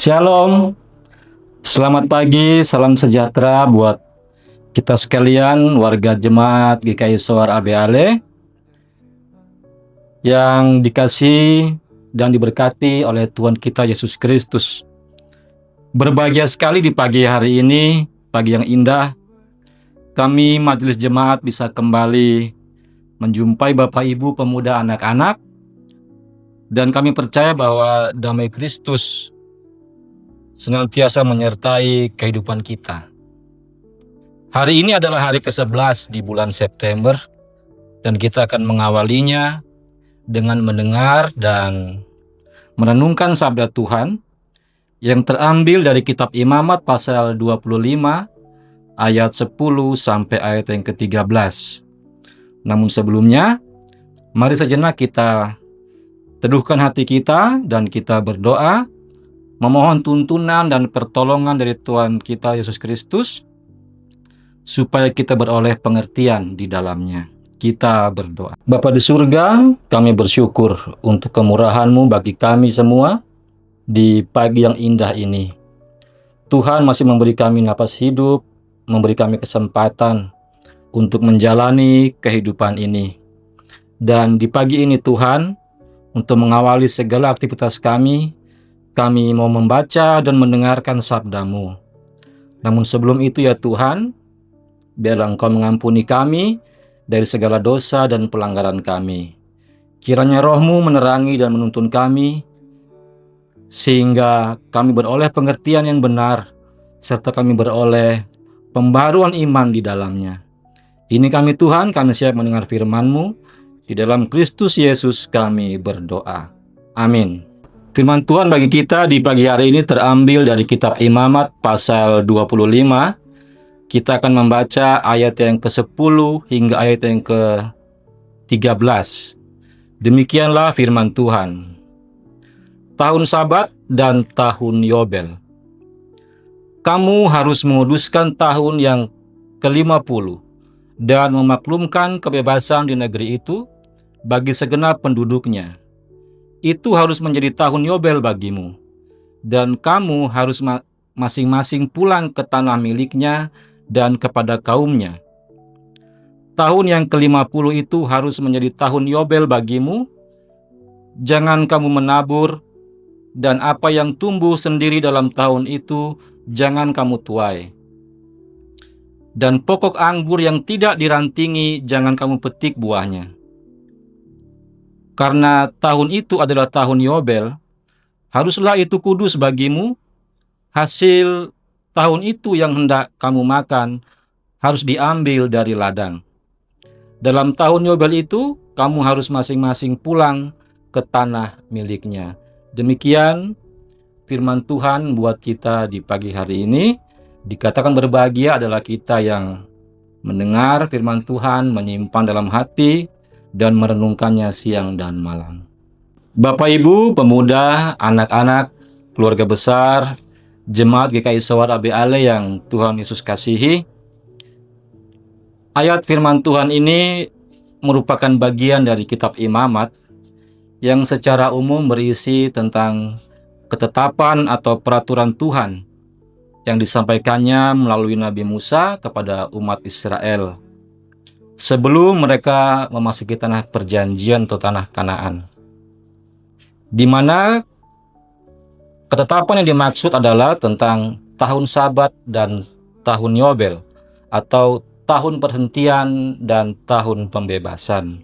Shalom, selamat pagi, salam sejahtera buat kita sekalian, warga jemaat GKI Soar ABALE yang dikasihi dan diberkati oleh Tuhan kita Yesus Kristus. Berbahagia sekali di pagi hari ini, pagi yang indah, kami Majelis Jemaat bisa kembali menjumpai Bapak Ibu pemuda anak-anak, dan kami percaya bahwa damai Kristus senantiasa menyertai kehidupan kita. Hari ini adalah hari ke-11 di bulan September, dan kita akan mengawalinya dengan mendengar dan merenungkan sabda Tuhan yang terambil dari kitab Imamat pasal 25 ayat 10 sampai ayat yang ke-13. Namun sebelumnya, mari sejenak kita teduhkan hati kita dan kita berdoa, memohon tuntunan dan pertolongan dari Tuhan kita Yesus Kristus, supaya kita beroleh pengertian di dalamnya. Kita berdoa. Bapa di surga, kami bersyukur untuk kemurahan-Mu bagi kami semua di pagi yang indah ini. Tuhan masih memberi kami napas hidup, memberi kami kesempatan untuk menjalani kehidupan ini. Dan di pagi ini Tuhan, untuk mengawali segala aktivitas kami mau membaca dan mendengarkan sabda-Mu. Namun sebelum itu ya Tuhan, biarlah Engkau mengampuni kami dari segala dosa dan pelanggaran kami. Kiranya Roh-Mu menerangi dan menuntun kami, sehingga kami beroleh pengertian yang benar, serta kami beroleh pembaruan iman di dalamnya. Ini kami Tuhan, kami siap mendengar firman-Mu. Di dalam Kristus Yesus kami berdoa. Amin. Firman Tuhan bagi kita di pagi hari ini terambil dari kitab Imamat pasal 25. Kita akan membaca ayat yang ke-10 hingga ayat yang ke-13. Demikianlah firman Tuhan. Tahun Sabat dan tahun Yobel. Kamu harus menguduskan tahun yang ke-50 dan memaklumkan kebebasan di negeri itu bagi segenap penduduknya. Itu harus menjadi tahun Yobel bagimu, dan kamu harus masing-masing pulang ke tanah miliknya dan kepada kaumnya. Tahun yang ke-50 itu harus menjadi tahun Yobel bagimu. Jangan kamu menabur, dan apa yang tumbuh sendiri dalam tahun itu jangan kamu tuai. Dan pokok anggur yang tidak dirantingi jangan kamu petik buahnya. Karena tahun itu adalah tahun Yobel, haruslah itu kudus bagimu. Hasil tahun itu yang hendak kamu makan harus diambil dari ladang. Dalam tahun Yobel itu, kamu harus masing-masing pulang ke tanah miliknya. Demikian firman Tuhan buat kita di pagi hari ini. Dikatakan berbahagia adalah kita yang mendengar firman Tuhan, menyimpan dalam hati, dan merenungkannya siang dan malam. Bapak Ibu, pemuda, anak-anak, keluarga besar, jemaat GKI Soar ABALE yang Tuhan Yesus kasihi, ayat firman Tuhan ini merupakan bagian dari kitab Imamat yang secara umum berisi tentang ketetapan atau peraturan Tuhan yang disampaikannya melalui Nabi Musa kepada umat Israel sebelum mereka memasuki tanah perjanjian atau tanah Kanaan, di mana ketetapan yang dimaksud adalah tentang tahun Sabat dan tahun Yobel, atau tahun perhentian dan tahun pembebasan.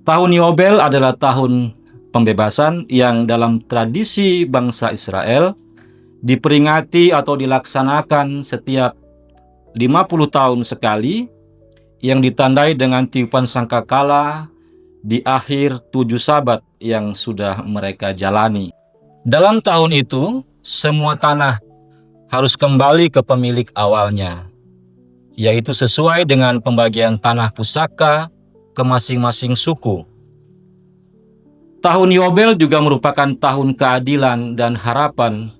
Tahun Yobel adalah tahun pembebasan yang dalam tradisi bangsa Israel diperingati atau dilaksanakan setiap 50 tahun sekali, yang ditandai dengan tiupan sangkakala di akhir 7 Sabat yang sudah mereka jalani. Dalam tahun itu, semua tanah harus kembali ke pemilik awalnya, yaitu sesuai dengan pembagian tanah pusaka ke masing-masing suku. Tahun Yobel juga merupakan tahun keadilan dan harapan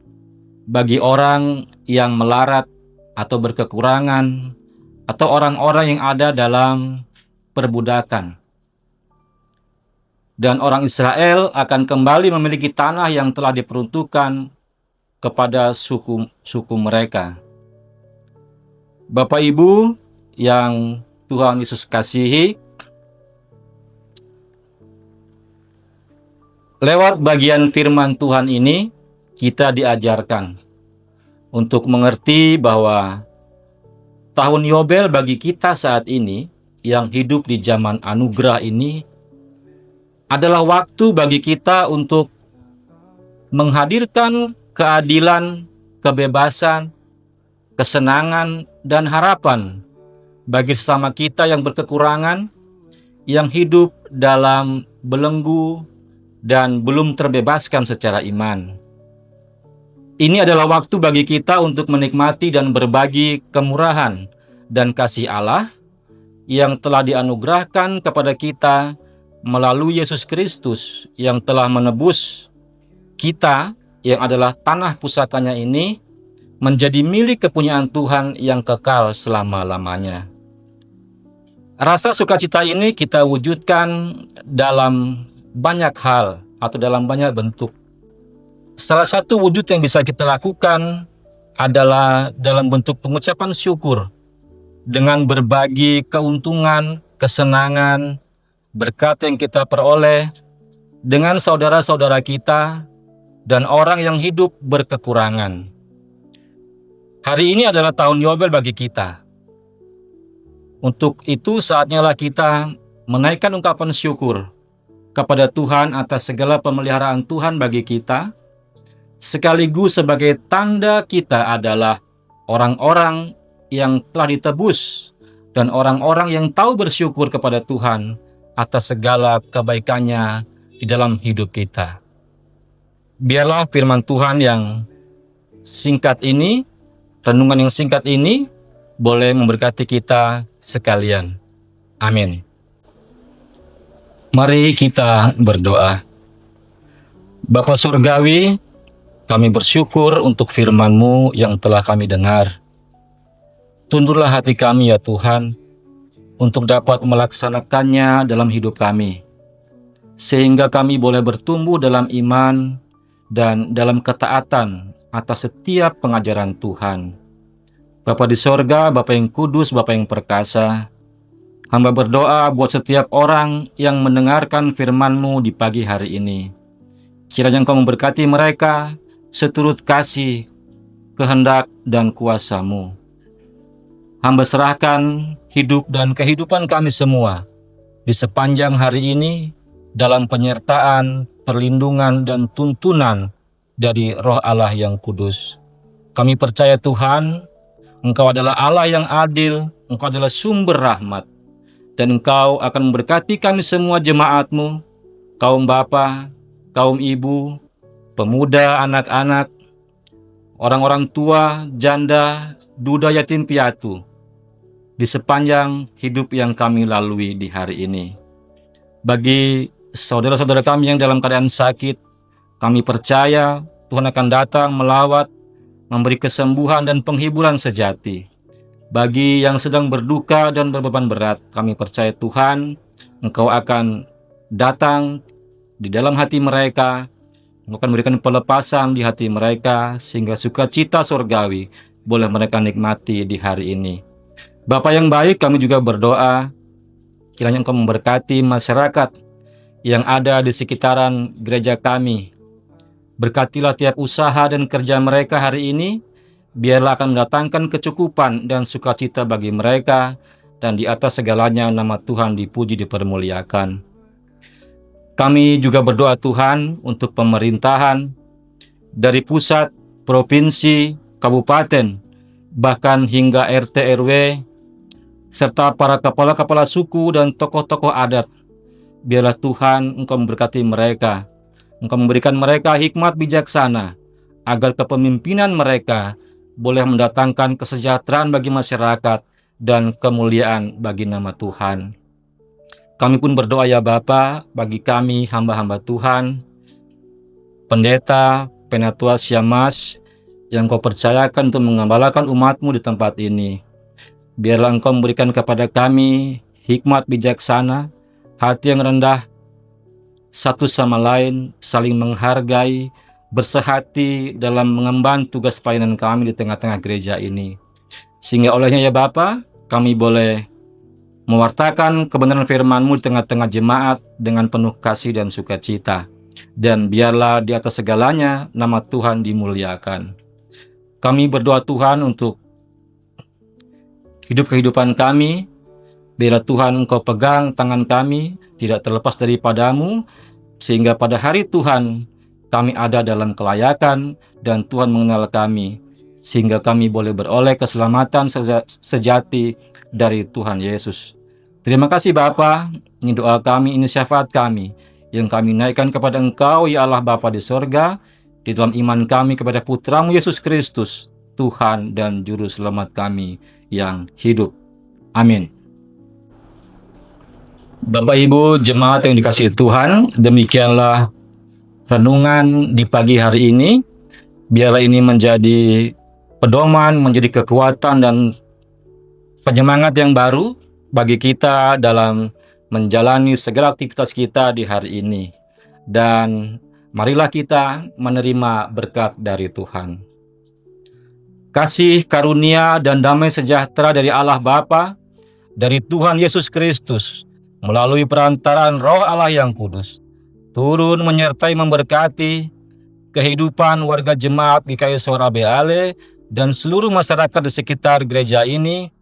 bagi orang yang melarat atau berkekurangan, atau orang-orang yang ada dalam perbudakan. dan orang Israel akan kembali memiliki tanah yang telah diperuntukkan kepada suku mereka. Bapak Ibu yang Tuhan Yesus kasihi, lewat bagian firman Tuhan ini kita diajarkan untuk mengerti bahwa tahun Yobel bagi kita saat ini yang hidup di zaman anugerah ini adalah waktu bagi kita untuk menghadirkan keadilan, kebebasan, kesenangan, dan harapan bagi sesama kita yang berkekurangan, yang hidup dalam belenggu dan belum terbebaskan secara iman. Ini adalah waktu bagi kita untuk menikmati dan berbagi kemurahan dan kasih Allah yang telah dianugerahkan kepada kita melalui Yesus Kristus yang telah menebus kita yang adalah tanah pusakanya ini menjadi milik kepunyaan Tuhan yang kekal selama-lamanya. Rasa sukacita ini kita wujudkan dalam banyak hal atau dalam banyak bentuk. Salah satu wujud yang bisa kita lakukan adalah dalam bentuk pengucapan syukur dengan berbagi keuntungan, kesenangan, berkat yang kita peroleh dengan saudara-saudara kita dan orang yang hidup berkekurangan. Hari ini adalah tahun Yobel bagi kita. Untuk itu saatnya lah kita menaikkan ungkapan syukur kepada Tuhan atas segala pemeliharaan Tuhan bagi kita, sekaligus sebagai tanda kita adalah orang-orang yang telah ditebus dan orang-orang yang tahu bersyukur kepada Tuhan atas segala kebaikannya di dalam hidup kita. Biarlah firman Tuhan yang singkat ini, renungan yang singkat ini, boleh memberkati kita sekalian. Amin. Mari kita berdoa. Bapa Surgawi, kami bersyukur untuk firman-Mu yang telah kami dengar. Tundurlah hati kami ya Tuhan, untuk dapat melaksanakannya dalam hidup kami, sehingga kami boleh bertumbuh dalam iman dan dalam ketaatan atas setiap pengajaran Tuhan. Bapa di sorga, Bapa yang kudus, Bapa yang perkasa, hamba berdoa buat setiap orang yang mendengarkan firman-Mu di pagi hari ini. Kiranya Engkau memberkati mereka seturut kasih, kehendak, dan kuasa-Mu. Hamba serahkan hidup dan kehidupan kami semua di sepanjang hari ini dalam penyertaan, perlindungan, dan tuntunan dari Roh Allah yang kudus. Kami percaya Tuhan, Engkau adalah Allah yang adil, Engkau adalah sumber rahmat, dan Engkau akan memberkati kami semua jemaat-Mu, kaum bapa, kaum ibu, pemuda, anak-anak, orang-orang tua, janda, duda, yatim piatu, di sepanjang hidup yang kami lalui di hari ini. Bagi saudara-saudara kami yang dalam keadaan sakit, kami percaya Tuhan akan datang melawat, memberi kesembuhan dan penghiburan sejati. Bagi yang sedang berduka dan berbeban berat, kami percaya Tuhan, Engkau akan datang di dalam hati mereka, Engkau akan memberikan pelepasan di hati mereka, sehingga sukacita surgawi boleh mereka nikmati di hari ini. Bapa yang baik, kami juga berdoa, kiranya Engkau memberkati masyarakat yang ada di sekitaran gereja kami. Berkatilah tiap usaha dan kerja mereka hari ini, biarlah akan mendatangkan kecukupan dan sukacita bagi mereka, dan di atas segalanya nama Tuhan dipuji dipermuliakan. Kami juga berdoa Tuhan untuk pemerintahan dari pusat, provinsi, kabupaten, bahkan hingga RT RW, serta para kepala-kepala suku dan tokoh-tokoh adat. Biarlah Tuhan Engkau memberkati mereka, Engkau memberikan mereka hikmat bijaksana, agar kepemimpinan mereka boleh mendatangkan kesejahteraan bagi masyarakat dan kemuliaan bagi nama Tuhan. Kami pun berdoa ya Bapa, bagi kami hamba-hamba Tuhan, pendeta, penatua Syamas, yang Kau percayakan untuk mengembalakan umat-Mu di tempat ini. Biarlah Engkau memberikan kepada kami hikmat bijaksana, hati yang rendah, satu sama lain, saling menghargai, bersehati dalam mengemban tugas pelayanan kami di tengah-tengah gereja ini. Sehingga olehnya ya Bapa, kami boleh mewartakan kebenaran firman-Mu di tengah-tengah jemaat dengan penuh kasih dan sukacita. Dan biarlah di atas segalanya nama Tuhan dimuliakan. Kami berdoa Tuhan untuk kehidupan kami. Biarlah Tuhan Engkau pegang tangan kami, tidak terlepas daripada-Mu, sehingga pada hari Tuhan kami ada dalam kelayakan dan Tuhan mengenal kami, sehingga kami boleh beroleh keselamatan sejati dari Tuhan Yesus. Terima kasih Bapa, ini doa kami, ini syafaat kami, yang kami naikkan kepada Engkau, ya Allah Bapa di sorga, di dalam iman kami kepada Putra-Mu Yesus Kristus, Tuhan dan Juru Selamat kami yang hidup. Amin. Bapak Ibu jemaat yang dikasihi Tuhan, demikianlah renungan di pagi hari ini. Biarlah ini menjadi pedoman, menjadi kekuatan dan penyemangat yang baru bagi kita dalam menjalani segala aktivitas kita di hari ini. Dan marilah kita menerima berkat dari Tuhan. Kasih, karunia, dan damai sejahtera dari Allah Bapa, dari Tuhan Yesus Kristus, melalui perantaraan Roh Allah yang kudus, turun menyertai memberkati kehidupan warga jemaat GKI Sorabeale dan seluruh masyarakat di sekitar gereja ini,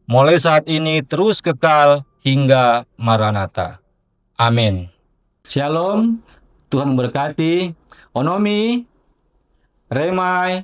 mulai saat ini terus kekal hingga Maranatha. Amin. Shalom, Tuhan memberkati. Onomi, Remai,